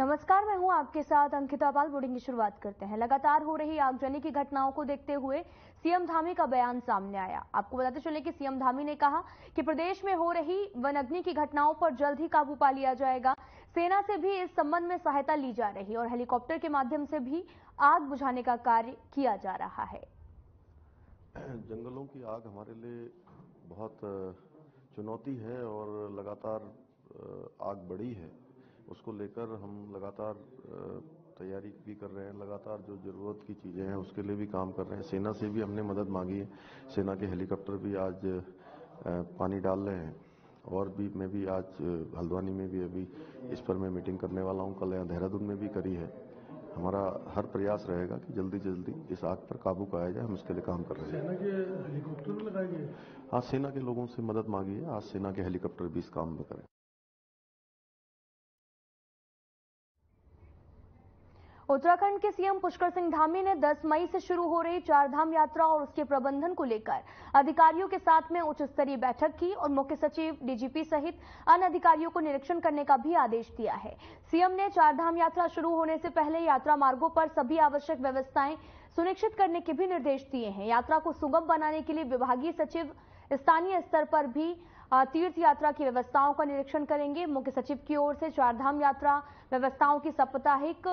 नमस्कार, मैं हूं आपके साथ अंकिता पाल। बुलेटिन की शुरुआत करते हैं। लगातार हो रही आगजनी की घटनाओं को देखते हुए सीएम धामी का बयान सामने आया। आपको बताते चले कि सीएम धामी ने कहा कि प्रदेश में हो रही वनाग्नि की घटनाओं पर जल्द ही काबू पा लिया जाएगा। सेना से भी इस संबंध में सहायता ली जा रही और हेलीकॉप्टर के माध्यम से भी आग बुझाने का कार्य किया जा रहा है। जंगलों की आग हमारे लिए बहुत चुनौती है और लगातार आग बढ़ी है। उसको लेकर हम लगातार तैयारी भी कर रहे हैं। लगातार जो जरूरत की चीजें हैं उसके लिए भी काम कर रहे हैं। सेना से भी हमने मदद मांगी है। सेना के हेलीकॉप्टर भी आज पानी डाल रहे हैं और भी मैं भी आज हल्द्वानी में भी अभी इस पर मैं मीटिंग करने वाला हूं। कल देहरादून में भी करी है। हमारा हर प्रयास रहेगा कि जल्दी जल्दी इस आग पर काबू पाया जाए। हम इसके लिए काम कर रहे हैं। सेना के हेलीकॉप्टर भी लगाए गए? हाँ, सेना के लोगों से मदद मांगी है। आज सेना के हेलीकॉप्टर भी इस काम में करें। उत्तराखंड के सीएम पुष्कर सिंह धामी ने 10 मई से शुरू हो रही चारधाम यात्रा और उसके प्रबंधन को लेकर अधिकारियों के साथ में उच्च स्तरीय बैठक की और मुख्य सचिव, डीजीपी सहित अन्य अधिकारियों को निरीक्षण करने का भी आदेश दिया है। सीएम ने चारधाम यात्रा शुरू होने से पहले यात्रा मार्गों पर सभी आवश्यक व्यवस्थाएं सुनिश्चित करने के भी निर्देश दिए हैं। यात्रा को सुगम बनाने के लिए विभागीय सचिव स्थानीय स्तर पर भी तीर्थ यात्रा की व्यवस्थाओं का निरीक्षण करेंगे। मुख्य सचिव की ओर से चारधाम यात्रा व्यवस्थाओं की साप्ताहिक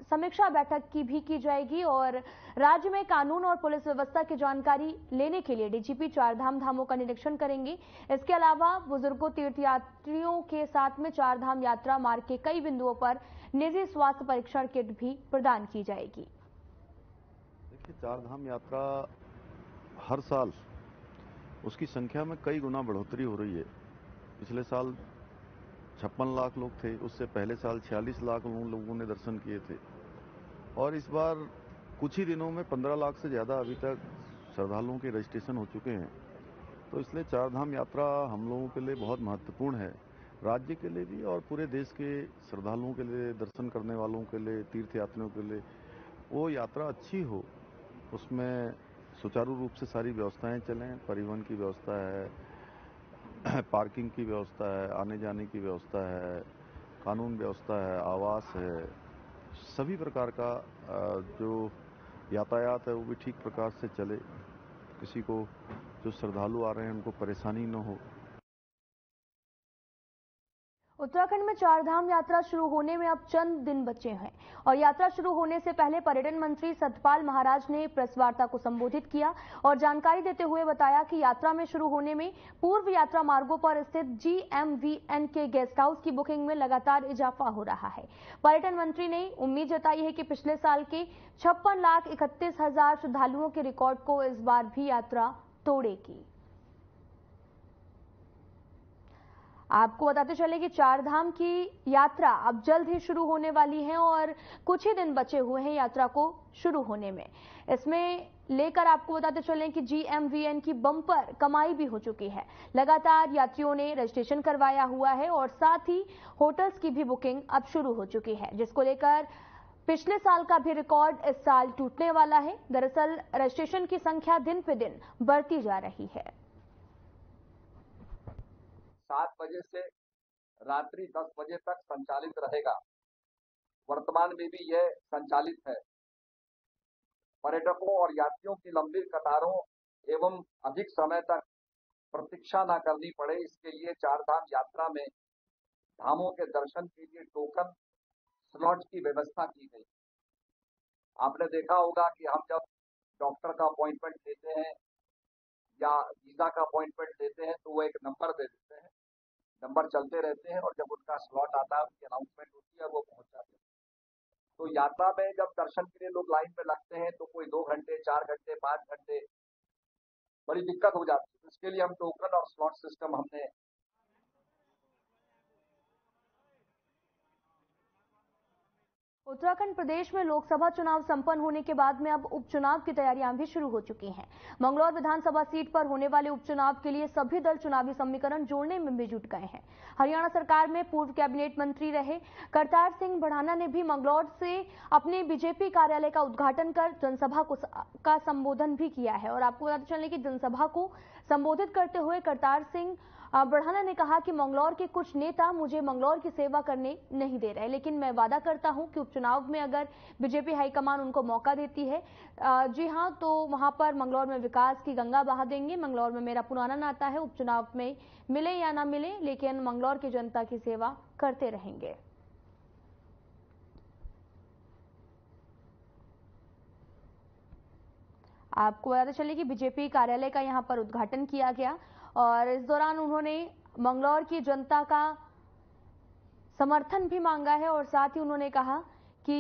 समीक्षा बैठक भी की जाएगी और राज्य में कानून और पुलिस व्यवस्था की जानकारी लेने के लिए डीजीपी चारधाम धामों का निरीक्षण करेंगे। इसके अलावा बुजुर्गों तीर्थयात्रियों के साथ में चारधाम यात्रा मार्ग के कई बिंदुओं पर निजी स्वास्थ्य परीक्षण किट भी प्रदान की जाएगी। देखिए, चारधाम यात्रा हर साल उसकी संख्या में कई गुना बढ़ोतरी हो रही है। पिछले साल 56 लाख लोग थे, उससे पहले साल 46 लाख लोगों ने दर्शन किए थे और इस बार कुछ ही दिनों में 15 लाख से ज्यादा अभी तक श्रद्धालुओं के रजिस्ट्रेशन हो चुके हैं। तो इसलिए चारधाम यात्रा हम लोगों के लिए बहुत महत्वपूर्ण है, राज्य के लिए भी और पूरे देश के श्रद्धालुओं के लिए, दर्शन करने वालों के लिए, तीर्थयात्रियों के लिए वो यात्रा अच्छी हो, उसमें सुचारू रूप से सारी व्यवस्थाएं चलें। परिवहन की व्यवस्था है, पार्किंग की व्यवस्था है, आने जाने की व्यवस्था है, कानून व्यवस्था है, आवास है, सभी प्रकार का जो यातायात है वो भी ठीक प्रकार से चले। किसी को, जो श्रद्धालु आ रहे हैं, उनको परेशानी न हो। उत्तराखंड में चारधाम यात्रा शुरू होने में अब चंद दिन बचे हैं और यात्रा शुरू होने से पहले पर्यटन मंत्री सतपाल महाराज ने प्रेस वार्ता को संबोधित किया और जानकारी देते हुए बताया कि यात्रा में शुरू होने में पूर्व यात्रा मार्गों पर स्थित GMVN के गेस्ट हाउस की बुकिंग में लगातार इजाफा हो रहा है। पर्यटन मंत्री ने उम्मीद जताई है कि पिछले साल के 56,31,000 श्रद्धालुओं के रिकॉर्ड को इस बार भी यात्रा तोड़ेगी। आपको बताते चले कि चारधाम की यात्रा अब जल्द ही शुरू होने वाली है और कुछ ही दिन बचे हुए हैं यात्रा को शुरू होने में। इसमें लेकर आपको बताते चले कि GMVN की बम्पर कमाई भी हो चुकी है। लगातार यात्रियों ने रजिस्ट्रेशन करवाया हुआ है और साथ ही होटल्स की भी बुकिंग अब शुरू हो चुकी है, जिसको लेकर पिछले साल का भी रिकॉर्ड इस साल टूटने वाला है। दरअसल रजिस्ट्रेशन की संख्या दिन पे दिन बढ़ती जा रही है। 7 बजे से रात्रि 10 बजे तक संचालित रहेगा। वर्तमान में भी यह संचालित है। पर्यटकों और यात्रियों की लंबी कतारों एवं अधिक समय तक प्रतीक्षा न करनी पड़े, इसके लिए चारधाम यात्रा में धामों के दर्शन के लिए टोकन स्लॉट की व्यवस्था की गई। आपने देखा होगा कि हम जब डॉक्टर का अपॉइंटमेंट लेते हैं या वीजा का अपॉइंटमेंट लेते हैं तो वो एक नंबर दे देते हैं, नंबर चलते रहते हैं और जब उनका स्लॉट आता है, उनकी अनाउंसमेंट होती है, वो पहुंच जाते हैं। तो यात्रा में जब दर्शन के लिए लोग लाइन में लगते हैं तो कोई 2 घंटे, 4 घंटे, 5 घंटे, बड़ी दिक्कत हो जाती है। इसके लिए हम टोकन और स्लॉट सिस्टम हमने उत्तराखंड प्रदेश में लोकसभा चुनाव संपन्न होने के बाद में अब उपचुनाव की तैयारियां भी शुरू हो चुकी हैं। मंगलौर विधानसभा सीट पर होने वाले उपचुनाव के लिए सभी दल चुनावी समीकरण जोड़ने में भी जुट गए हैं। हरियाणा सरकार में पूर्व कैबिनेट मंत्री रहे करतार सिंह भड़ाना ने भी मंगलौर से अपने बीजेपी कार्यालय का उद्घाटन कर जनसभा का संबोधन भी किया है। और आपको बताते चलें कि जनसभा को संबोधित करते हुए करतार सिंह बढ़ाना ने कहा कि मंगलौर के कुछ नेता मुझे मंगलौर की सेवा करने नहीं दे रहे, लेकिन मैं वादा करता हूं कि उपचुनाव में अगर बीजेपी हाईकमान उनको मौका देती है, जी हां, तो वहां पर मंगलौर में विकास की गंगा बहा देंगे। मंगलौर में मेरा पुराना नाता है, उपचुनाव में मिले या ना मिले, लेकिन मंगलौर की जनता की सेवा करते रहेंगे। आपको बताते चले कि बीजेपी कार्यालय का यहां पर उद्घाटन किया गया और इस दौरान उन्होंने मंगलौर की जनता का समर्थन भी मांगा है और साथ ही उन्होंने कहा कि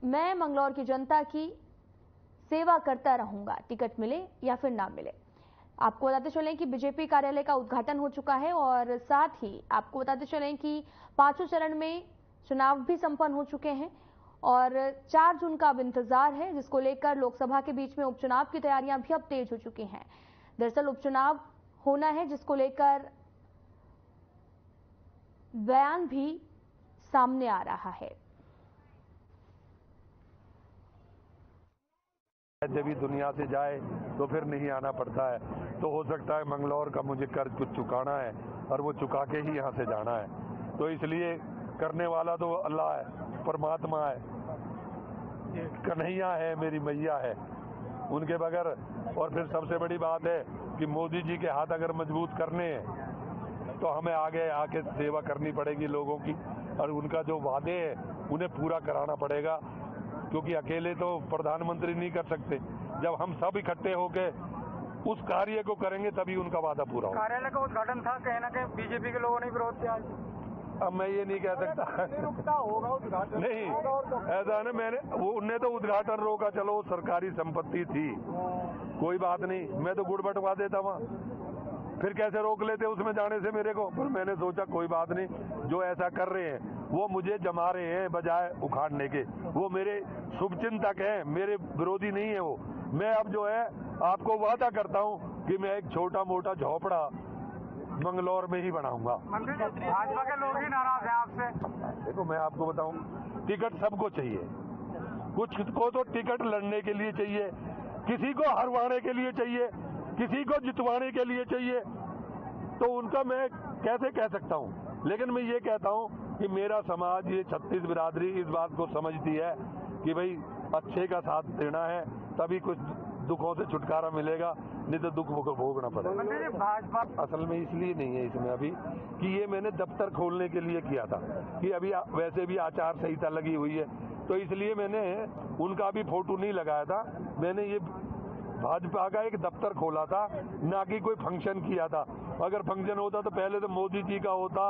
मैं मंगलौर की जनता की सेवा करता रहूंगा, टिकट मिले या फिर ना मिले। आपको बताते चलें कि बीजेपी कार्यालय का उद्घाटन हो चुका है और साथ ही आपको बताते चलें कि 5वें चरण में चुनाव भी संपन्न हो चुके हैं और 4 जून का अब इंतजार है, जिसको लेकर लोकसभा के बीच में उपचुनाव की तैयारियां भी अब तेज हो चुकी हैं। दरअसल उपचुनाव होना है, जिसको लेकर बयान भी सामने आ रहा है। जब भी दुनिया से जाए तो फिर नहीं आना पड़ता है, तो हो सकता है मंगलौर का मुझे कर्ज कुछ चुकाना है और वो चुका के ही यहाँ से जाना है, तो इसलिए करने वाला तो अल्लाह है, परमात्मा है, कन्हैया है, मेरी मैया है, उनके बगैर। और फिर सबसे बड़ी बात है कि मोदी जी के हाथ अगर मजबूत करने हैं तो हमें आगे आके सेवा करनी पड़ेगी लोगों की, और उनका जो वादे हैं उन्हें पूरा कराना पड़ेगा, क्योंकि अकेले तो प्रधानमंत्री नहीं कर सकते। जब हम सब इकट्ठे होके उस कार्य को करेंगे तभी उनका वादा पूरा होगा। कार्यालय का उद्घाटन था, कहीं ना कहीं बीजेपी के लोगों ने विरोध किया। अब मैं ये नहीं कह सकता होगा उद्घाटन नहीं, ऐसा है ना, उनने तो उद्घाटन रोका, चलो सरकारी संपत्ति थी, कोई बात नहीं, मैं तो गुड़ बंटवा देता वहाँ, फिर कैसे रोक लेते उसमें जाने से मेरे को। पर मैंने सोचा कोई बात नहीं, जो ऐसा कर रहे हैं वो मुझे जमा रहे हैं बजाय उखाड़ने के, वो मेरे शुभचिंतक हैं, मेरे विरोधी नहीं है वो। मैं अब जो है आपको वादा करता हूँ कि मैं एक छोटा मोटा झोपड़ा मंगलौर में ही बनाऊंगा। भाजपा के लोग ही नाराज हैं आपसे। देखो मैं आपको बताऊं, टिकट सबको चाहिए, कुछ को तो टिकट लड़ने के लिए चाहिए, किसी को हरवाने के लिए चाहिए, किसी को जितवाने के लिए चाहिए, तो उनका मैं कैसे कह सकता हूं। लेकिन मैं ये कहता हूं कि मेरा समाज, ये 36 बिरादरी इस बात को समझती है कि भाई अच्छे का साथ देना है, तभी कुछ दुखों से छुटकारा मिलेगा, नहीं तो दुख को भोगना पड़ेगा। असल में इसलिए नहीं है इसमें अभी कि ये मैंने दफ्तर खोलने के लिए किया था, कि अभी वैसे भी आचार संहिता लगी हुई है, तो इसलिए मैंने उनका भी फोटो नहीं लगाया था। मैंने ये भाजपा का एक दफ्तर खोला था, ना कि कोई फंक्शन किया था। अगर फंक्शन होता तो पहले तो मोदी जी का होता,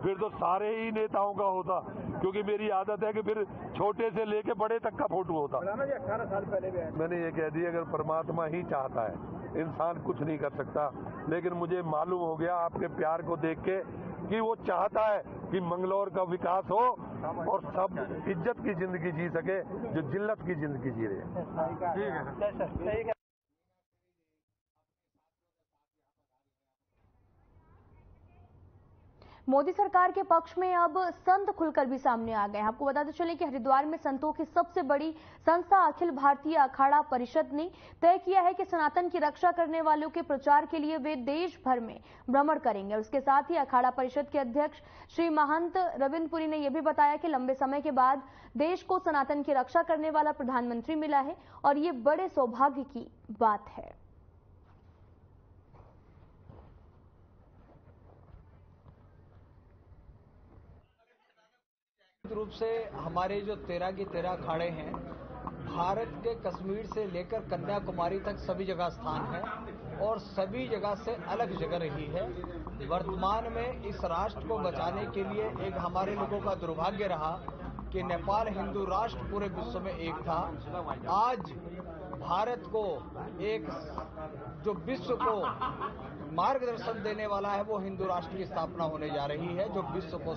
फिर तो सारे ही नेताओं का होता, क्योंकि मेरी आदत है कि फिर छोटे से लेके बड़े तक का फोटो होता। 18 साल पहले भी मैंने ये कह दिया, अगर परमात्मा ही चाहता है, इंसान कुछ नहीं कर सकता। लेकिन मुझे मालूम हो गया आपके प्यार को देख के कि वो चाहता है कि मंगलौर का विकास हो और सब इज्जत की जिंदगी जी सके, जो जिल्लत की जिंदगी जी रहे हैं। मोदी सरकार के पक्ष में अब संत खुलकर भी सामने आ गए हैं। आपको बताते चले कि हरिद्वार में संतों की सबसे बड़ी संस्था अखिल भारतीय अखाड़ा परिषद ने तय किया है कि सनातन की रक्षा करने वालों के प्रचार के लिए वे देश भर में भ्रमण करेंगे। उसके साथ ही अखाड़ा परिषद के अध्यक्ष श्री महंत रविंद्रपुरी ने यह भी बताया कि लंबे समय के बाद देश को सनातन की रक्षा करने वाला प्रधानमंत्री मिला है और ये बड़े सौभाग्य की बात है। रूप से हमारे जो 13 की 13 अखाड़े हैं, भारत के कश्मीर से लेकर कन्याकुमारी तक सभी जगह स्थान है और सभी जगह से अलग जगह रही है। वर्तमान में इस राष्ट्र को बचाने के लिए एक हमारे लोगों का दुर्भाग्य रहा कि नेपाल हिंदू राष्ट्र पूरे विश्व में एक था। आज भारत को एक जो विश्व को मार्गदर्शन देने वाला है वो हिंदू राष्ट्र की स्थापना होने जा रही है, जो विश्व को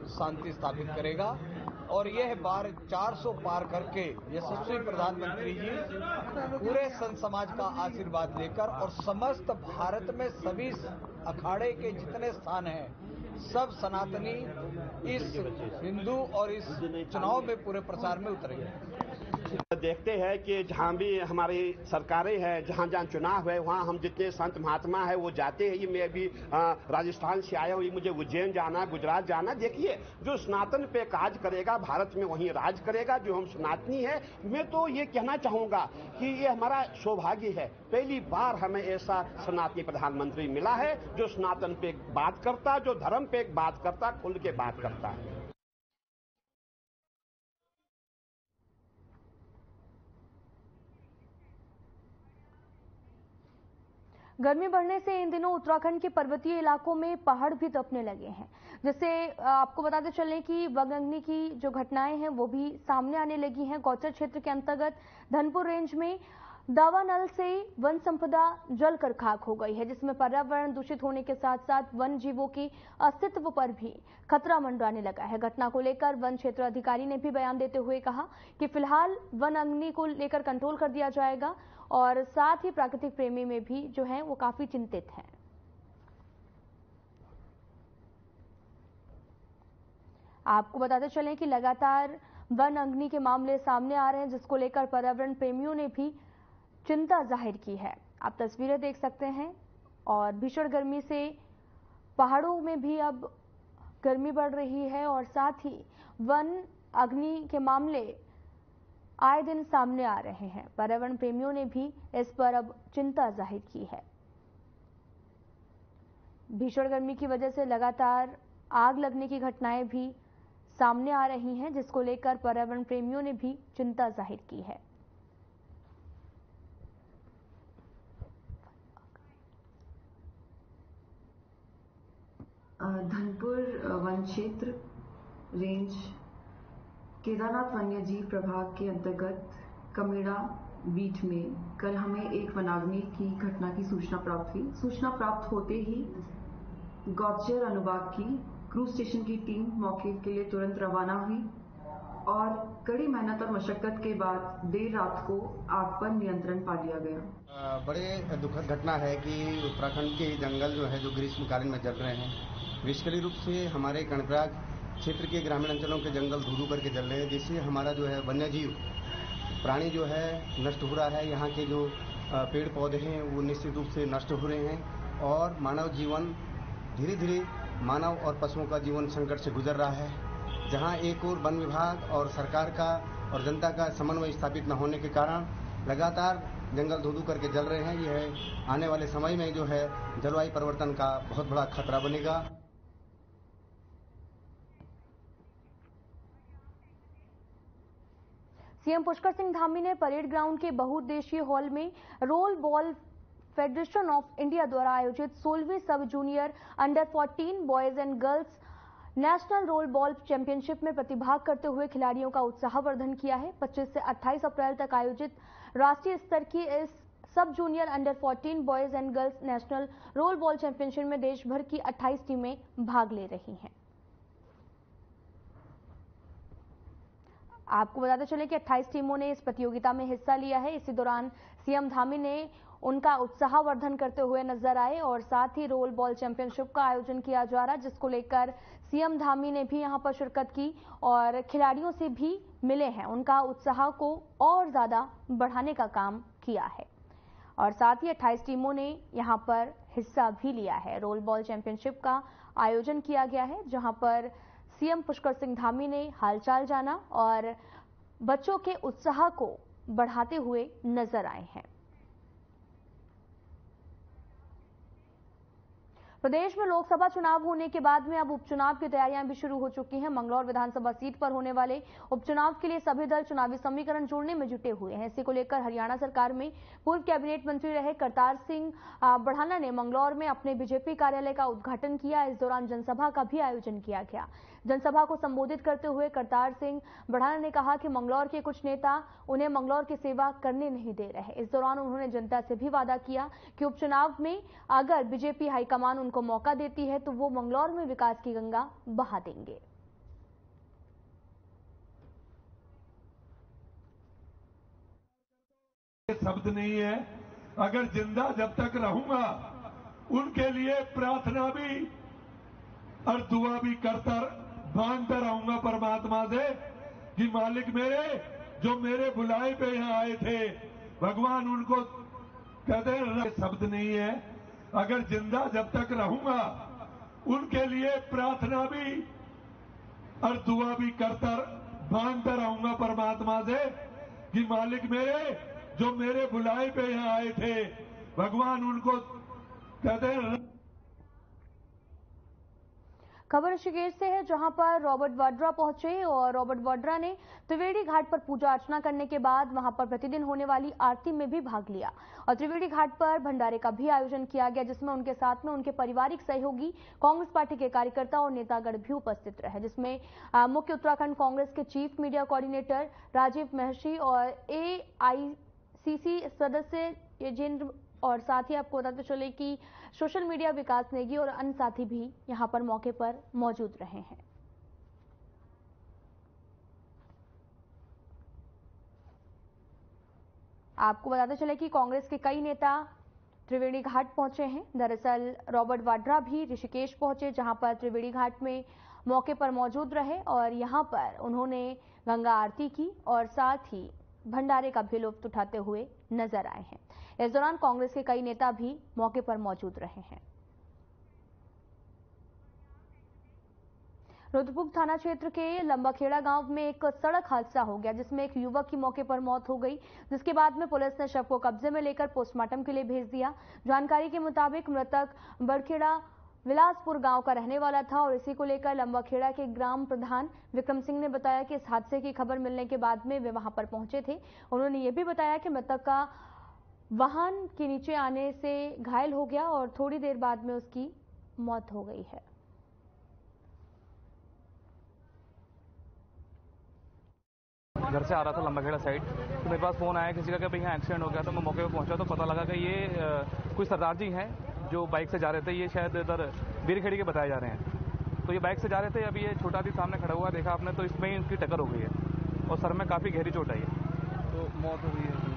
शांति स्थापित करेगा और यह बार 400 पार करके यशस्वी प्रधानमंत्री जी पूरे संत समाज का आशीर्वाद लेकर और समस्त भारत में सभी अखाड़े के जितने स्थान हैं सब सनातनी इस हिंदू और इस चुनाव में पूरे प्रचार में उतरेंगे। देखते हैं कि जहां भी हमारी सरकारें हैं, जहां जहां चुनाव है, वहां हम जितने संत महात्मा है वो जाते हैं। ये मैं अभी राजस्थान से आया हूँ, मुझे उज्जैन जाना, गुजरात जाना। देखिए, जो सनातन पे काज करेगा भारत में वहीं राज करेगा। जो हम सनातनी है, मैं तो ये कहना चाहूंगा कि ये हमारा सौभाग्य है। पहली बार हमें ऐसा सनातनी प्रधानमंत्री मिला है जो सनातन पे बात करता, जो धर्म पे बात करता, खुल के बात करता है। गर्मी बढ़ने से इन दिनों उत्तराखंड के पर्वतीय इलाकों में पहाड़ भी दबने लगे हैं, जिससे आपको बताते चलें कि वनाग्नि की जो घटनाएं हैं वो भी सामने आने लगी हैं। गौचर क्षेत्र के अंतर्गत धनपुर रेंज में दावानल से वन संपदा जलकर खाक हो गई है, जिसमें पर्यावरण दूषित होने के साथ साथ वन जीवों के अस्तित्व पर भी खतरा मंडराने लगा है। घटना को लेकर वन क्षेत्र अधिकारी ने भी बयान देते हुए कहा कि फिलहाल वन अग्नि को लेकर कंट्रोल कर दिया जाएगा और साथ ही प्राकृतिक प्रेमी में भी जो है वो काफी चिंतित हैं। आपको बताते चलें कि लगातार वन अग्नि के मामले सामने आ रहे हैं, जिसको लेकर पर्यावरण प्रेमियों ने भी चिंता जाहिर की है। आप तस्वीरें देख सकते हैं और भीषण गर्मी से पहाड़ों में भी अब गर्मी बढ़ रही है और साथ ही वन अग्नि के मामले आए दिन सामने आ रहे हैं। पर्यावरण प्रेमियों ने भी इस पर अब चिंता जाहिर की है। भीषण गर्मी की वजह से लगातार आग लगने की घटनाएं भी सामने आ रही हैं, जिसको लेकर पर्यावरण प्रेमियों ने भी चिंता जाहिर की है। धनपुर वन क्षेत्र रेंज केदारनाथ वन्यजीव प्रभाग के अंतर्गत कमेड़ा बीट में कल हमें एक वनाग्नि की घटना की सूचना प्राप्त हुई। सूचना प्राप्त होते ही गौचर अनुभाग की क्रूज स्टेशन की टीम मौके के लिए तुरंत रवाना हुई और कड़ी मेहनत और मशक्कत के बाद देर रात को आग पर नियंत्रण पा लिया गया। बड़े दुखद घटना है कि उत्तराखंड के जंगल जो है जो ग्रीष्मकालीन में जल रहे हैं। विशेषकर रूप से हमारे कर्णप्रयाग क्षेत्र के ग्रामीण अंचलों के जंगल धू-धू करके जल रहे हैं, जिससे हमारा जो है वन्यजीव प्राणी जो है नष्ट हो रहा है। यहाँ के जो पेड़ पौधे हैं वो निश्चित रूप से नष्ट हो रहे हैं और मानव जीवन धीरे धीरे मानव और पशुओं का जीवन संकट से गुजर रहा है। जहाँ एक और वन विभाग और सरकार का और जनता का समन्वय स्थापित न होने के कारण लगातार जंगल धू-धू करके जल रहे हैं। यह आने वाले समय में जो है जलवायु परिवर्तन का बहुत बड़ा खतरा बनेगा। सीएम पुष्कर सिंह धामी ने परेड ग्राउंड के बहुउद्देशीय हॉल में roll ball federation of India द्वारा आयोजित 16वीं sub junior under 14 boys and girls national roll ball championship में प्रतिभाग करते हुए खिलाड़ियों का उत्साहवर्धन किया है। 25 से 28 अप्रैल तक आयोजित राष्ट्रीय स्तर की इस सब junior under 14 boys and girls national roll ball championship में देश भर की 28 टीमें भाग ले रही हैं। आपको बताते चले कि 28 टीमों ने इस प्रतियोगिता में हिस्सा लिया है। इसी दौरान सीएम धामी ने उनका उत्साहवर्धन करते हुए नजर आए और साथ ही रोल बॉल चैंपियनशिप का आयोजन किया जा रहा है, जिसको लेकर सीएम धामी ने भी यहां पर शिरकत की और खिलाड़ियों से भी मिले हैं। उनका उत्साह को और ज्यादा बढ़ाने का काम किया है और साथ ही 28 टीमों ने यहां पर हिस्सा भी लिया है। रोल बॉल चैंपियनशिप का आयोजन किया गया है, जहां पर सीएम पुष्कर सिंह धामी ने हालचाल जाना और बच्चों के उत्साह को बढ़ाते हुए नजर आए हैं। प्रदेश में लोकसभा चुनाव होने के बाद में अब उपचुनाव की तैयारियां भी शुरू हो चुकी हैं। मंगलौर विधानसभा सीट पर होने वाले उपचुनाव के लिए सभी दल चुनावी समीकरण जोड़ने में जुटे हुए हैं। इसी को लेकर हरियाणा सरकार में पूर्व कैबिनेट मंत्री रहे करतार सिंह बढ़ाना ने मंगलौर में अपने बीजेपी कार्यालय का उद्घाटन किया। इस दौरान जनसभा का भी आयोजन किया गया। जनसभा को संबोधित करते हुए करतार सिंह बढ़ाना ने कहा कि मंगलौर के कुछ नेता उन्हें मंगलौर की सेवा करने नहीं दे रहे। इस दौरान उन्होंने जनता से भी वादा किया कि उपचुनाव में अगर बीजेपी हाईकमान उनको मौका देती है तो वो मंगलौर में विकास की गंगा बहा देंगे। शब्द नहीं है, अगर जिंदा जब तक रहूंगा उनके लिए प्रार्थना भी और दुआ भी करता मांगता रहूंगा परमात्मा से कि मालिक मेरे जो मेरे बुलाए पे यहाँ आए थे, भगवान उनको कहते हैं शब्द नहीं है, अगर जिंदा जब तक रहूंगा उनके लिए प्रार्थना भी और दुआ भी करता मांगता रहूंगा परमात्मा से कि मालिक मेरे जो मेरे बुलाए पे यहाँ आए थे, भगवान उनको कहते हैं। खबर ऋषिकेश से है, जहां पर रॉबर्ट वाड्रा पहुंचे और रॉबर्ट वाड्रा ने त्रिवेणी घाट पर पूजा अर्चना करने के बाद वहां पर प्रतिदिन होने वाली आरती में भी भाग लिया और त्रिवेणी घाट पर भंडारे का भी आयोजन किया गया, जिसमें उनके साथ में उनके पारिवारिक सहयोगी, कांग्रेस पार्टी के कार्यकर्ता और नेतागण भी उपस्थित रहे, जिसमें मुख्य उत्तराखंड कांग्रेस के चीफ मीडिया कोऑर्डिनेटर राजीव महर्षि और AICC सदस्य यजेंद्र और साथ ही आपको बताते चले कि सोशल मीडिया विकास नेगी और अन्य साथी भी यहां पर मौके पर मौजूद रहे हैं। आपको बताते चले कि कांग्रेस के कई नेता त्रिवेणी घाट पहुंचे हैं। दरअसल रॉबर्ट वाड्रा भी ऋषिकेश पहुंचे, जहां पर त्रिवेणी घाट में मौके पर मौजूद रहे और यहां पर उन्होंने गंगा आरती की और साथ ही भंडारे का भी लुत्फ उठाते हुए नजर आए हैं। इस दौरान कांग्रेस के कई नेता भी मौके पर मौजूद रहे हैं। रुद्रपुर थाना क्षेत्र के लंबाखेड़ा गांव में एक सड़क हादसा हो गया, जिसमें एक युवक की मौके पर मौत हो गई, जिसके बाद में पुलिस ने शव को कब्जे में लेकर पोस्टमार्टम के लिए भेज दिया। जानकारी के मुताबिक मृतक बड़खेड़ा विलासपुर गांव का रहने वाला था और इसी को लेकर लंबाखेड़ा के ग्राम प्रधान विक्रम सिंह ने बताया कि इस हादसे की खबर मिलने के बाद में वे वहां पर पहुंचे थे। उन्होंने ये भी बताया कि मृतक का वाहन के नीचे आने से घायल हो गया और थोड़ी देर बाद में उसकी मौत हो गई है। घर से आ रहा था लंबाखेड़ा साइड, तो मेरे पास फोन आया किसी का कि भाई यहाँ एक्सीडेंट हो गया। तो मैं मौके पर पहुंचा तो पता लगा कि ये कोई सरदार जी हैं जो बाइक से जा रहे थे। ये शायद इधर बीरखेड़ी के बताए जा रहे हैं। तो ये बाइक से जा रहे थे, अभी ये छोटा दी सामने खड़ा हुआ देखा आपने, तो इसमें ही इनकी टक्कर हो गई है और सर में काफ़ी गहरी चोट आई है। तो मौत हो गई है।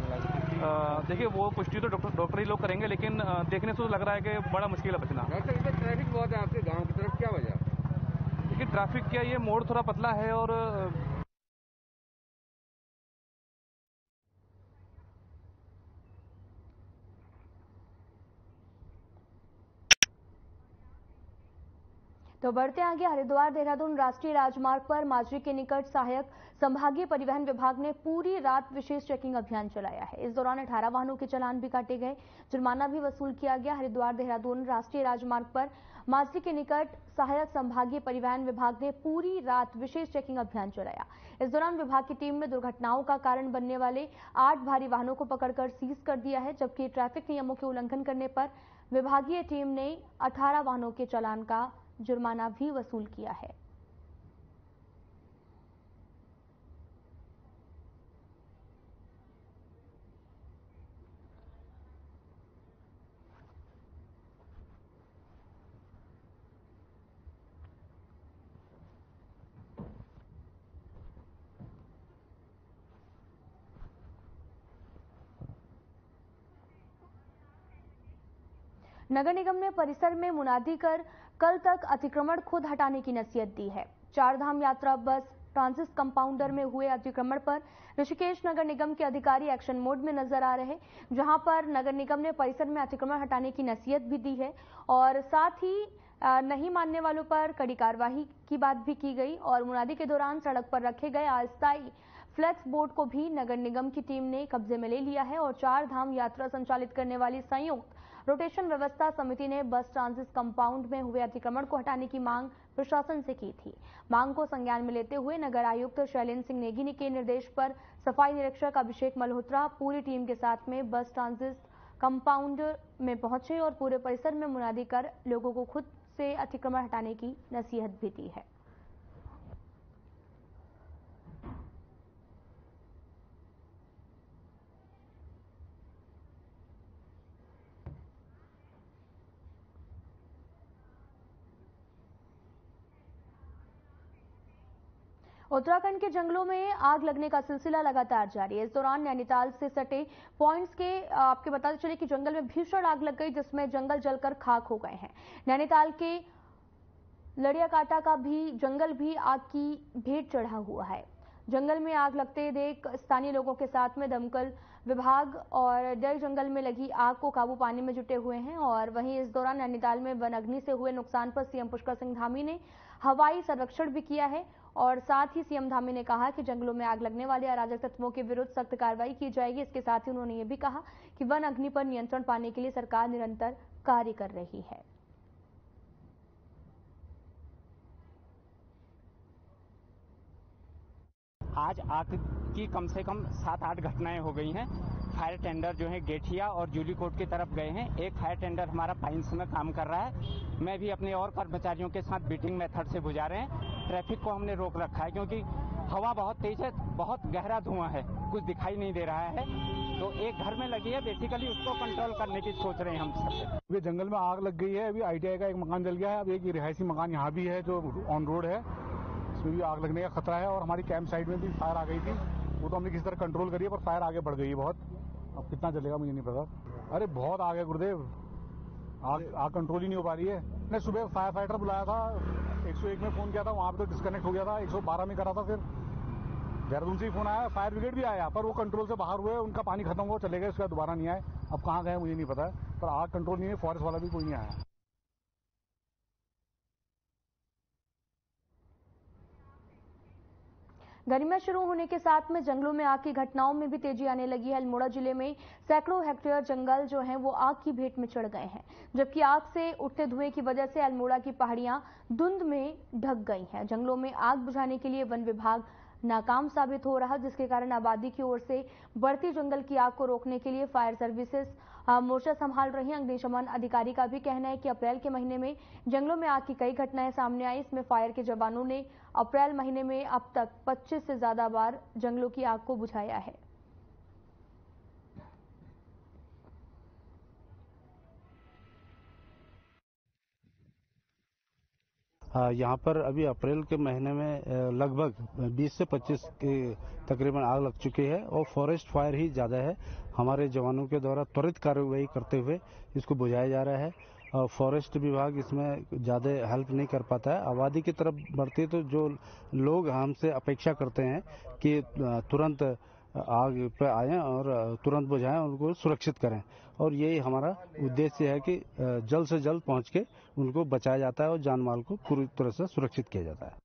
देखिए वो पुष्टि तो डॉक्टर ही लोग करेंगे, लेकिन देखने से तो लग रहा है कि बड़ा मुश्किल है बचना। ट्रैफिक बहुत है आपके गाँव की तरफ, क्या वजह? देखिए ट्रैफिक क्या, ये मोड़ थोड़ा पतला है और तो बढ़ते आगे, हरिद्वार देहरादून राष्ट्रीय राजमार्ग पर माजरी के निकट सहायक संभागीय परिवहन विभाग ने पूरी रात विशेष चेकिंग अभियान चलाया है। इस दौरान 18 वाहनों के चालान भी काटे गए, जुर्माना भी वसूल किया गया। हरिद्वार देहरादून राष्ट्रीय राजमार्ग पर माजरी के निकट सहायक संभागीय परिवहन विभाग ने पूरी रात विशेष चेकिंग अभियान चलाया। इस दौरान विभाग की टीम ने दुर्घटनाओं का कारण बनने वाले 8 भारी वाहनों को पकड़कर सीज कर दिया है, जबकि ट्रैफिक नियमों के उल्लंघन करने पर विभागीय टीम ने 18 वाहनों के चालान का जुर्माना भी वसूल किया है। नगर निगम ने परिसर में मुनादी कर कल तक अतिक्रमण खुद हटाने की नसीहत दी है। चारधाम यात्रा बस ट्रांजिट कंपाउंडर में हुए अतिक्रमण पर ऋषिकेश नगर निगम के अधिकारी एक्शन मोड में नजर आ रहे, जहां पर नगर निगम ने परिसर में अतिक्रमण हटाने की नसीहत भी दी है और साथ ही नहीं मानने वालों पर कड़ी कार्रवाई की बात भी की गई और मुनादी के दौरान सड़क पर रखे गए अस्थायी फ्लेक्स बोर्ड को भी नगर निगम की टीम ने कब्जे में ले लिया है और चार धाम यात्रा संचालित करने वाली संयुक्त रोटेशन व्यवस्था समिति ने बस ट्रांजिट कंपाउंड में हुए अतिक्रमण को हटाने की मांग प्रशासन से की थी। मांग को संज्ञान में लेते हुए नगर आयुक्त शैलेंद्र सिंह नेगी के निर्देश पर सफाई निरीक्षक अभिषेक मल्होत्रा पूरी टीम के साथ में बस ट्रांजिट कंपाउंड में पहुंचे और पूरे परिसर में मुनादी कर लोगों को खुद से अतिक्रमण हटाने की नसीहत भी दी है। उत्तराखंड के जंगलों में आग लगने का सिलसिला लगातार जारी है। इस दौरान नैनीताल से सटे पॉइंट्स के आपके बताते चले कि जंगल में भीषण आग लग गई, जिसमें जंगल जलकर खाक हो गए हैं। नैनीताल के लड़ियाकाटा का भी जंगल भी आग की भेंट चढ़ा हुआ है। जंगल में आग लगते देख स्थानीय लोगों के साथ में दमकल विभाग और डल जंगल में लगी आग को काबू पाने में जुटे हुए हैं। और वहीं इस दौरान नैनीताल में वन अग्नि से हुए नुकसान पर सीएम पुष्कर सिंह धामी ने हवाई सर्वेक्षण भी किया है। और साथ ही सीएम धामी ने कहा कि जंगलों में आग लगने वाले अराजक तत्वों के विरुद्ध सख्त कार्रवाई की जाएगी। इसके साथ ही उन्होंने ये भी कहा कि वन अग्नि पर नियंत्रण पाने के लिए सरकार निरंतर कार्य कर रही है। आज आग की कम से कम 7-8 घटनाएं हो गई हैं। फायर टेंडर जो है गेठिया और जूलीकोट की तरफ गए हैं। एक फायर टेंडर हमारा पाइंस में काम कर रहा है। मैं भी अपने और कर्मचारियों के साथ बीटिंग मेथड से बुझा रहे हैं। ट्रैफिक को हमने रोक रखा है क्योंकि हवा बहुत तेज है, बहुत गहरा धुआं है, कुछ दिखाई नहीं दे रहा है। तो एक घर में लगी है, बेसिकली उसको कंट्रोल करने की सोच रहे हैं हम सब। अभी जंगल में आग लग गई है। अभी ITI का एक मकान जल गया है। अब एक रिहायशी मकान यहाँ भी है जो ऑन रोड है, इसमें भी आग लगने का खतरा है। और हमारी कैंप साइड में भी फायर आ गई थी, वो तो हमने किसी तरह कंट्रोल करी है, पर फायर आगे बढ़ गई है बहुत। अब कितना चलेगा मुझे नहीं पता। अरे बहुत आग है गुरुदेव, आग कंट्रोल ही नहीं हो पा रही है। मैंने सुबह फायर फाइटर बुलाया था, 101 में फोन किया था, वहां पे तो डिस्कनेक्ट हो गया था। 112 में करा था, फिर देहरादून से ही फोन आया, फायर ब्रिगेड भी आया, पर वो कंट्रोल से बाहर हुए, उनका पानी खत्म हुआ, चले गए, उसके बाद दोबारा नहीं आए। अब कहाँ गए मुझे नहीं पता है, पर आग कंट्रोल नहीं है। फॉरेस्ट वाला भी कोई नहीं आया। गर्मियां शुरू होने के साथ में जंगलों में आग की घटनाओं में भी तेजी आने लगी है। अल्मोड़ा जिले में सैकड़ों हेक्टेयर जंगल जो हैं वो आग की भेंट में चढ़ गए हैं, जबकि आग से उठते धुएं की वजह से अल्मोड़ा की पहाड़ियां धुंध में ढक गई हैं। जंगलों में आग बुझाने के लिए वन विभाग नाकाम साबित हो रहा, जिसके कारण आबादी की ओर से बढ़ती जंगल की आग को रोकने के लिए फायर सर्विसेज मोर्चा संभाल रही हैं। अग्निशमन अधिकारी का भी कहना है कि अप्रैल के महीने में जंगलों में आग की कई घटनाएं सामने आई। इसमें फायर के जवानों ने अप्रैल महीने में अब तक 25 से ज्यादा बार जंगलों की आग को बुझाया है। यहाँ पर अभी अप्रैल के महीने में लगभग 20 से 25 के तकरीबन आग लग चुकी है और फॉरेस्ट फायर ही ज़्यादा है। हमारे जवानों के द्वारा त्वरित कार्रवाई करते हुए इसको बुझाया जा रहा है। फॉरेस्ट विभाग इसमें ज़्यादा हेल्प नहीं कर पाता है। आबादी की तरफ बढ़ती है तो जो लोग हमसे अपेक्षा करते हैं कि तुरंत आग पे आएं और तुरंत बुझाएं, उनको सुरक्षित करें, और यही हमारा उद्देश्य है कि जल्द से जल्द पहुंच के उनको बचाया जाता है और जान माल को पूरी तरह से सुरक्षित किया जाता है।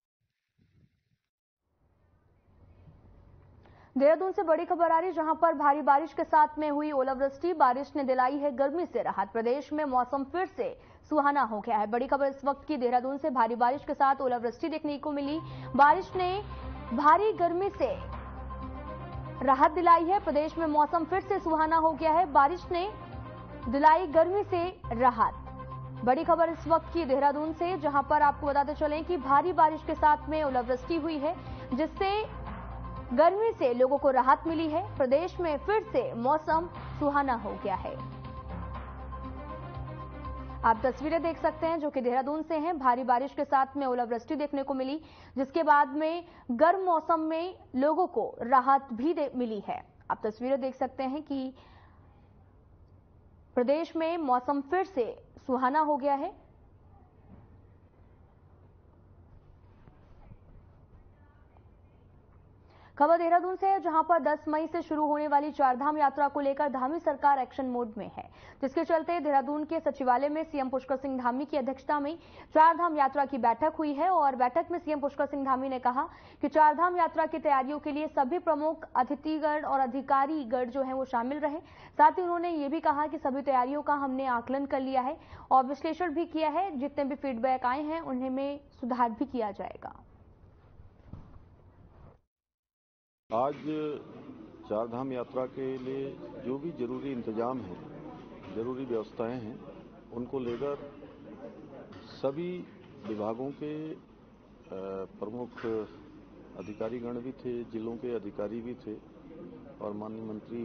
देहरादून से बड़ी खबर आ रही, जहां पर भारी बारिश के साथ में हुई ओलावृष्टि। बारिश ने दिलाई है गर्मी से राहत। प्रदेश में मौसम फिर से सुहाना हो गया है। बड़ी खबर इस वक्त की देहरादून से भारी बारिश के साथ ओलावृष्टि देखने को मिली। बारिश ने भारी गर्मी से राहत दिलाई है। प्रदेश में मौसम फिर से सुहाना हो गया है। बारिश ने दिलाई गर्मी से राहत। बड़ी खबर इस वक्त की देहरादून से, जहां पर आपको बताते चलें कि भारी बारिश के साथ में ओलावृष्टि हुई है, जिससे गर्मी से लोगों को राहत मिली है। प्रदेश में फिर से मौसम सुहाना हो गया है। आप तस्वीरें देख सकते हैं जो कि देहरादून से हैं। भारी बारिश के साथ में ओलावृष्टि देखने को मिली, जिसके बाद में गर्म मौसम में लोगों को राहत भी मिली है। आप तस्वीरें देख सकते हैं कि प्रदेश में मौसम फिर से सुहाना हो गया है। खबर देहरादून से है, जहां पर 10 मई से शुरू होने वाली चारधाम यात्रा को लेकर धामी सरकार एक्शन मोड में है, जिसके चलते देहरादून के सचिवालय में सीएम पुष्कर सिंह धामी की अध्यक्षता में चारधाम यात्रा की बैठक हुई है। और बैठक में सीएम पुष्कर सिंह धामी ने कहा कि चारधाम यात्रा की तैयारियों के लिए सभी प्रमुख अतिथिगण और अधिकारीगण जो है वो शामिल रहे। साथ ही उन्होंने ये भी कहा कि सभी तैयारियों का हमने आकलन कर लिया है और विश्लेषण भी किया है। जितने भी फीडबैक आए हैं उन्हें में सुधार भी किया जाएगा। आज चारधाम यात्रा के लिए जो भी जरूरी इंतजाम है, जरूरी व्यवस्थाएं हैं, उनको लेकर सभी विभागों के प्रमुख अधिकारीगण भी थे, जिलों के अधिकारी भी थे, और माननीय मंत्री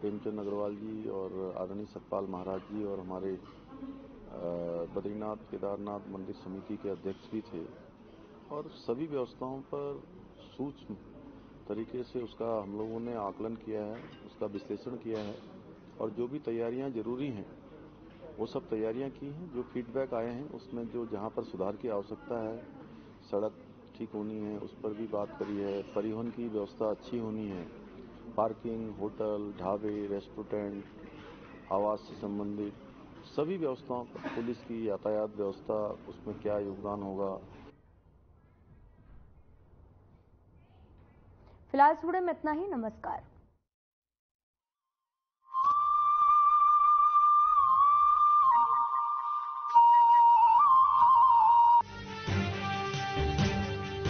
प्रेमचंद अग्रवाल जी और आदरणीय सतपाल महाराज जी और हमारे बद्रीनाथ केदारनाथ मंदिर समिति के अध्यक्ष भी थे, और सभी व्यवस्थाओं पर सूक्ष्म तरीके से उसका हम लोगों ने आकलन किया है, उसका विश्लेषण किया है और जो भी तैयारियां जरूरी हैं वो सब तैयारियां की हैं। जो फीडबैक आए हैं उसमें जो जहां पर सुधार की आवश्यकता है, सड़क ठीक होनी है, उस पर भी बात करी है। परिवहन की व्यवस्था अच्छी होनी है, पार्किंग, होटल, ढाबे, रेस्टोरेंट, आवास से संबंधित सभी व्यवस्थाओं पर, पुलिस की यातायात व्यवस्था, उसमें क्या योगदान होगा। फिलहाल इस वीडियो में इतना ही। नमस्कार।